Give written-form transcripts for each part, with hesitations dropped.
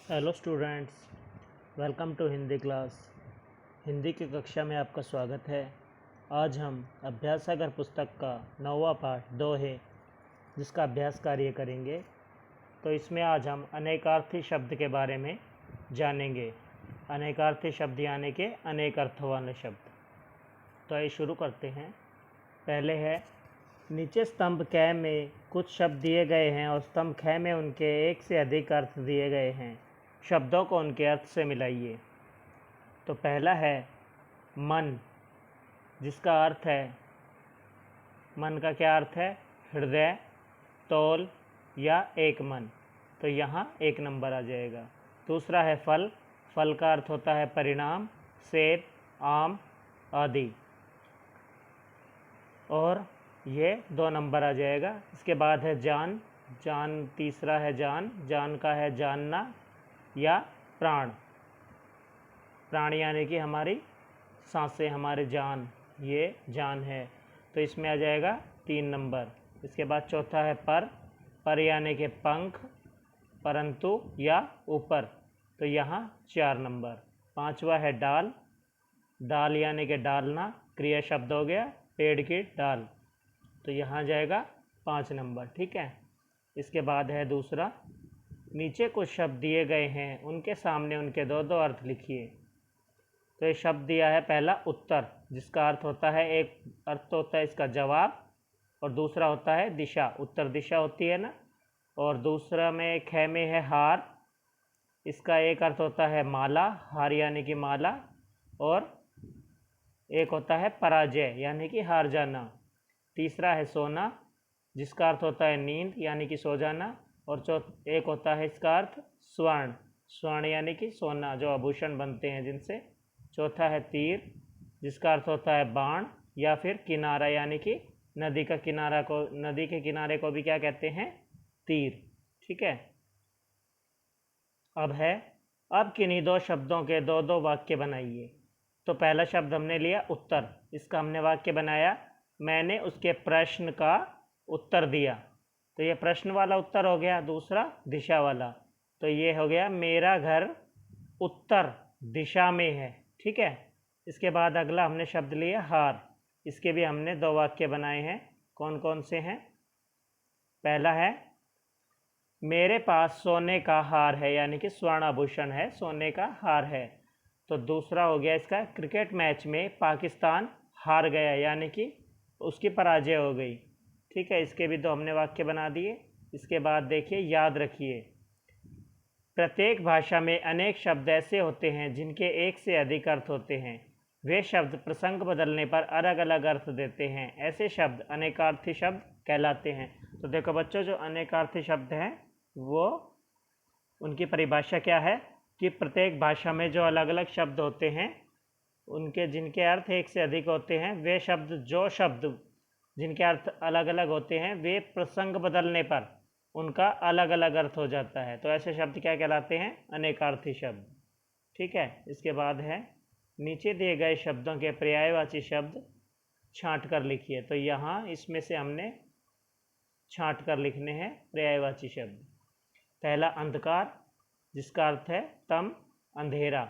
Hello students, welcome to Hindi class. Hindi की कक्षा में आपका स्वागत है। आज हम अभ्यास सागर पुस्तक का 9वां पाठ दोहे जिसका अभ्यास कार्य करेंगे। तो इसमें आज हम अनेकार्थी शब्द के बारे में जानेंगे। अनेकार्थी शब्द यानी कि अनेक अर्थों वाले शब्द। तो आइए शुरू करते हैं। पहले है, नीचे स्तंभ क में कुछ शब्द दिए गए हैं और स्तंभ ख में उनके एक से अधिक अर्थ दिए गए हैं। शब्दों को उनके अर्थ से मिलाइए। तो पहला है मन, जिसका अर्थ है, मन का क्या अर्थ है? हृदय, तौल या एक मन। तो यहाँ 1 नंबर आ जाएगा। दूसरा है फल, फल का अर्थ होता है परिणाम, सेब, आम आदि, और ये 2 नंबर आ जाएगा। इसके बाद है जान, जान तीसरा है जान, जान का है जानना या प्राण, प्राण यानी कि हमारी सांसें, हमारे जान, ये जान है। तो इसमें आ जाएगा 3 नंबर। इसके बाद चौथा है पर यानी कि पंख, परंतु या ऊपर, तो यहाँ 4 नंबर। पांचवा है डाल, डाल यानी कि डालना, क्रिया शब्द हो गया, पेड़ की डाल, तो यहाँ जाएगा 5 नंबर। ठीक है। इसके बाद है दूसरा, नीचे कुछ शब्द दिए गए हैं, उनके सामने उनके दो दो अर्थ लिखिए। तो ये शब्द दिया है पहला उत्तर, जिसका अर्थ होता है, एक अर्थ होता है इसका जवाब और दूसरा होता है दिशा, उत्तर दिशा होती है ना। और दूसरा में ख में है हार, इसका एक अर्थ होता है माला, हार यानी कि माला, और एक होता है पराजय यानी कि हार जाना। तीसरा है सोना, जिसका अर्थ होता है नींद यानी कि सो जाना, और एक होता है इसका अर्थ स्वर्ण, स्वर्ण यानी कि सोना, जो आभूषण बनते हैं जिनसे। चौथा है तीर, जिसका अर्थ होता है बाण या फिर किनारा यानी कि नदी का किनारा को, नदी के किनारे को भी क्या कहते हैं? तीर। ठीक है। अब किन्हीं 2 शब्दों के 2-2 वाक्य बनाइए। तो पहला शब्द हमने लिया उत्तर, इसका हमने वाक्य बनाया, मैंने उसके प्रश्न का उत्तर दिया, तो ये प्रश्न वाला उत्तर हो गया। दूसरा दिशा वाला, तो ये हो गया मेरा घर उत्तर दिशा में है। ठीक है। इसके बाद अगला हमने शब्द लिया हार, इसके भी हमने 2 वाक्य बनाए हैं। कौन कौन से हैं? पहला है, मेरे पास सोने का हार है, यानी कि स्वर्ण आभूषण है, सोने का हार है। तो दूसरा हो गया इसका, क्रिकेट मैच में पाकिस्तान हार गया, यानी कि उसकी पराजय हो गई। ठीक है। इसके भी 2 हमने वाक्य बना दिए। इसके बाद देखिए, याद रखिए, प्रत्येक भाषा में अनेक शब्द ऐसे होते हैं जिनके एक से अधिक अर्थ होते हैं। वे शब्द प्रसंग बदलने पर अलग अलग अर्थ देते हैं। ऐसे शब्द अनेकार्थी शब्द कहलाते हैं। तो देखो बच्चों, जो अनेकार्थी शब्द हैं वो, उनकी परिभाषा क्या है कि प्रत्येक भाषा में जो अलग अलग शब्द होते हैं, उनके जिनके अर्थ एक से अधिक होते हैं, वे शब्द, जो शब्द जिनके अर्थ अलग अलग होते हैं, वे प्रसंग बदलने पर उनका अलग अलग अर्थ हो जाता है। तो ऐसे शब्द क्या कहलाते हैं? अनेकार्थी शब्द। ठीक है। इसके बाद है, नीचे दिए गए शब्दों के पर्यायवाची शब्द छांट कर लिखिए। तो यहाँ इसमें से हमने छांट कर लिखने हैं पर्यायवाची शब्द। पहला अंधकार, जिसका अर्थ है तम, अंधेरा।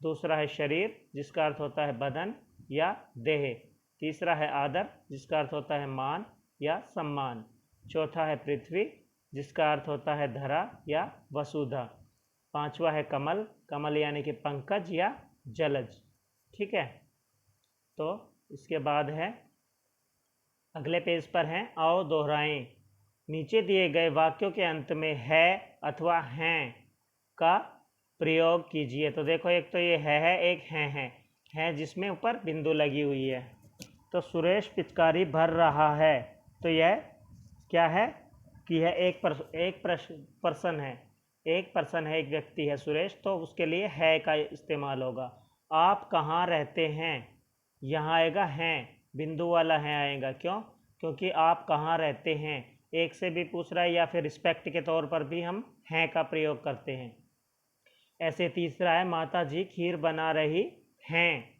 दूसरा है शरीर, जिसका अर्थ होता है बदन या देह। तीसरा है आदर, जिसका अर्थ होता है मान या सम्मान। चौथा है पृथ्वी, जिसका अर्थ होता है धरा या वसुधा। पांचवा है कमल, कमल यानी कि पंकज या जलज। ठीक है। तो इसके बाद है, अगले पेज पर हैं, आओ दोहराएं। नीचे दिए गए वाक्यों के अंत में है अथवा हैं का प्रयोग कीजिए। तो देखो, एक तो ये है, एक है जिसमें ऊपर बिंदु लगी हुई है। तो सुरेश पिचकारी भर रहा है, तो यह क्या है कि यह एक पर्सन है, एक व्यक्ति है सुरेश, तो उसके लिए है का इस्तेमाल होगा। आप कहाँ रहते हैं, यहाँ आएगा हैं, बिंदु वाला है आएगा। क्यों? क्योंकि आप कहाँ रहते हैं एक से भी पूछ रहा है, या फिर रिस्पेक्ट के तौर पर भी हम हैं का प्रयोग करते हैं। ऐसे तीसरा है, माता जी खीर बना रही हैं।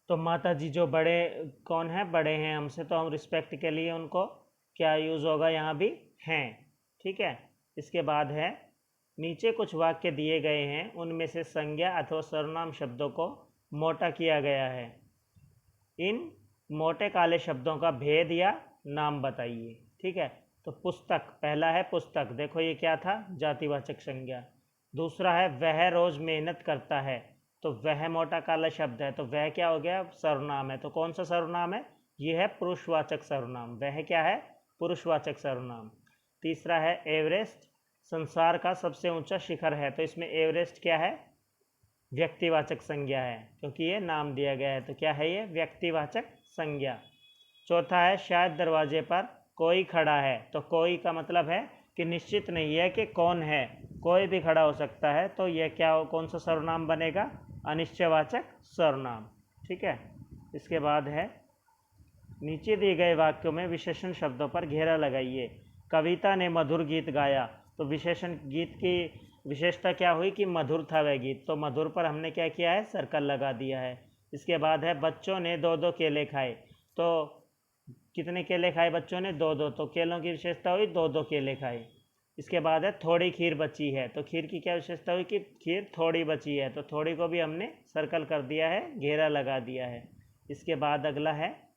तो माता जी जो बड़े, कौन है? बड़े हैं हमसे, तो हम रिस्पेक्ट के लिए उनको क्या यूज़ होगा? यहाँ भी हैं। ठीक है। इसके बाद है, नीचे कुछ वाक्य दिए गए हैं, उनमें से संज्ञा अथवा सर्वनाम शब्दों को मोटा किया गया है। इन मोटे काले शब्दों का भेद या नाम बताइए। ठीक है, तो पुस्तक, पहला है पुस्तक, देखो ये क्या था, जातिवाचक संज्ञा। दूसरा है वह रोज मेहनत करता है, तो वह मोटा काला शब्द है, तो वह क्या हो गया, सर्वनाम है। तो कौन सा सर्वनाम है, ये है पुरुषवाचक सर्वनाम। वह क्या है, पुरुषवाचक सर्वनाम। तीसरा है एवरेस्ट संसार का सबसे ऊंचा शिखर है, तो इसमें एवरेस्ट क्या है, व्यक्तिवाचक संज्ञा है, क्योंकि ये नाम दिया गया है, तो क्या है ये, व्यक्तिवाचक संज्ञा। चौथा है शायद दरवाजे पर कोई खड़ा है, तो कोई का मतलब है कि निश्चित नहीं है कि कौन है, कोई भी खड़ा हो सकता है, तो यह क्या हो, कौन सा सर्वनाम बनेगा, अनिश्चयवाचक सर्वनाम। ठीक है, इसके बाद है नीचे दिए गए वाक्यों में विशेषण शब्दों पर घेरा लगाइए। कविता ने मधुर गीत गाया, तो विशेषण गीत की विशेषता क्या हुई कि मधुर था वह गीत, तो मधुर पर हमने क्या किया है, सर्कल लगा दिया है। इसके बाद है बच्चों ने 2-2 केले खाए, तो कितने केले खाए बच्चों ने, 2-2, तो केलों की विशेषता हुई 2-2 केले खाए। इसके बाद है थोड़ी खीर बची है, तो खीर की क्या विशेषता हुई कि खीर थोड़ी बची है, तो थोड़ी को भी हमने सर्कल कर दिया है, घेरा लगा दिया है। इसके बाद अगला है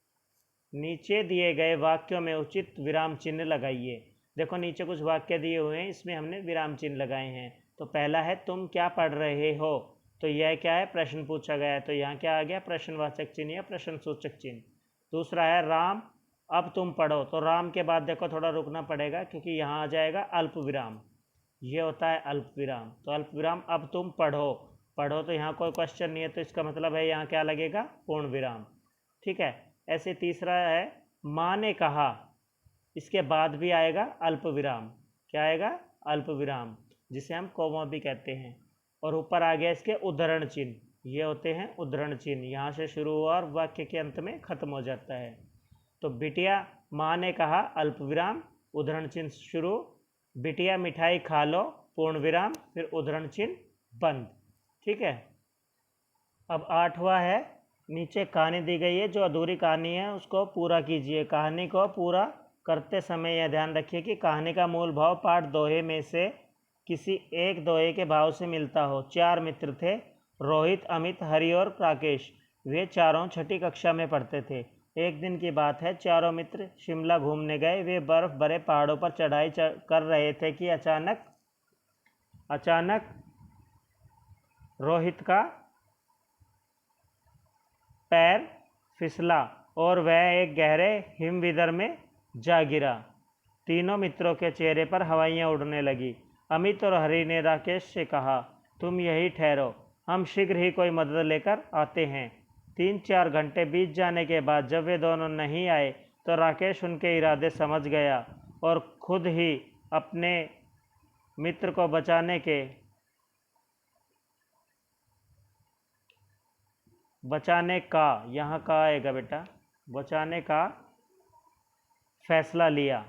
नीचे दिए गए वाक्यों में उचित विराम चिन्ह लगाइए। देखो नीचे कुछ वाक्य दिए हुए हैं, इसमें हमने विराम चिन्ह लगाए हैं। तो पहला है तुम क्या पढ़ रहे हो, तो यह क्या है, प्रश्न पूछा गया है, तो यहाँ क्या आ गया, प्रश्नवाचक चिन्ह या प्रश्नसूचक चिन्ह। दूसरा है राम अब तुम पढ़ो, तो राम के बाद देखो थोड़ा रुकना पड़ेगा, क्योंकि यहाँ आ जाएगा अल्प विराम, ये होता है अल्प विराम। तो अल्प विराम अब तुम पढ़ो, पढ़ो तो यहाँ कोई क्वेश्चन नहीं है, तो इसका मतलब है यहाँ क्या लगेगा, पूर्ण विराम। ठीक है, ऐसे तीसरा है माँ ने कहा, इसके बाद भी आएगा अल्प विराम, क्या आएगा, अल्प विराम, जिसे हम कोमा भी कहते हैं। और ऊपर आ गया इसके उद्धरण चिन्ह, ये होते हैं उद्धरण चिन्ह, यहाँ से शुरू हुआ और वाक्य के अंत में खत्म हो जाता है। तो बिटिया माँ ने कहा अल्प विराम, उद्धरण चिन्ह शुरू, बिटिया मिठाई खा लो, पूर्ण विराम, फिर उद्धरण चिन्ह बंद। ठीक है, अब 8वां है नीचे कहानी दी गई है, जो अधूरी कहानी है उसको पूरा कीजिए। कहानी को पूरा करते समय यह ध्यान रखिए कि कहानी का मूल भाव पाठ दोहे में से किसी एक दोहे के भाव से मिलता हो। 4 मित्र थे, रोहित, अमित, हरि और राकेश। वे चारों छठी कक्षा में पढ़ते थे। एक दिन की बात है, चारों मित्र शिमला घूमने गए। वे बर्फ भरे पहाड़ों पर चढ़ाई कर रहे थे कि अचानक रोहित का पैर फिसला और वह एक गहरे हिमविदर में जा गिरा। तीनों मित्रों के चेहरे पर हवाइयाँ उड़ने लगी। अमित और हरि ने राकेश से कहा, तुम यहीं ठहरो, हम शीघ्र ही कोई मदद लेकर आते हैं। 3-4 घंटे बीत जाने के बाद जब वे दोनों नहीं आए, तो राकेश उनके इरादे समझ गया और खुद ही अपने मित्र को बचाने का, यहाँ का आएगा बेटा, बचाने का फैसला लिया।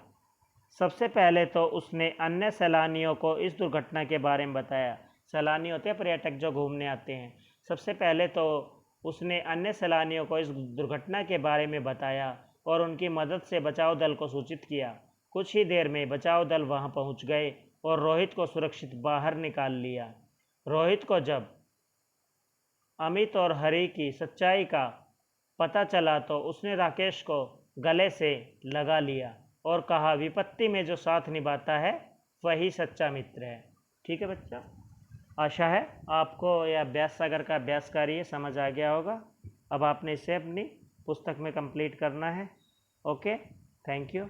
सबसे पहले तो उसने अन्य सैलानियों को इस दुर्घटना के बारे में बताया। सैलानी होते हैं पर्यटक जो घूमने आते हैं। सबसे पहले तो उसने अन्य सैलानियों को इस दुर्घटना के बारे में बताया और उनकी मदद से बचाव दल को सूचित किया। कुछ ही देर में बचाव दल वहां पहुंच गए और रोहित को सुरक्षित बाहर निकाल लिया। रोहित को जब अमित और हरि की सच्चाई का पता चला तो उसने राकेश को गले से लगा लिया और कहा, विपत्ति में जो साथ निभाता है वही सच्चा मित्र है। ठीक है बच्चा, आशा है आपको यह अभ्यास सागर का अभ्यास कार्य समझ आ गया होगा। अब आपने इसे अपनी पुस्तक में कंप्लीट करना है। Okay, thank you.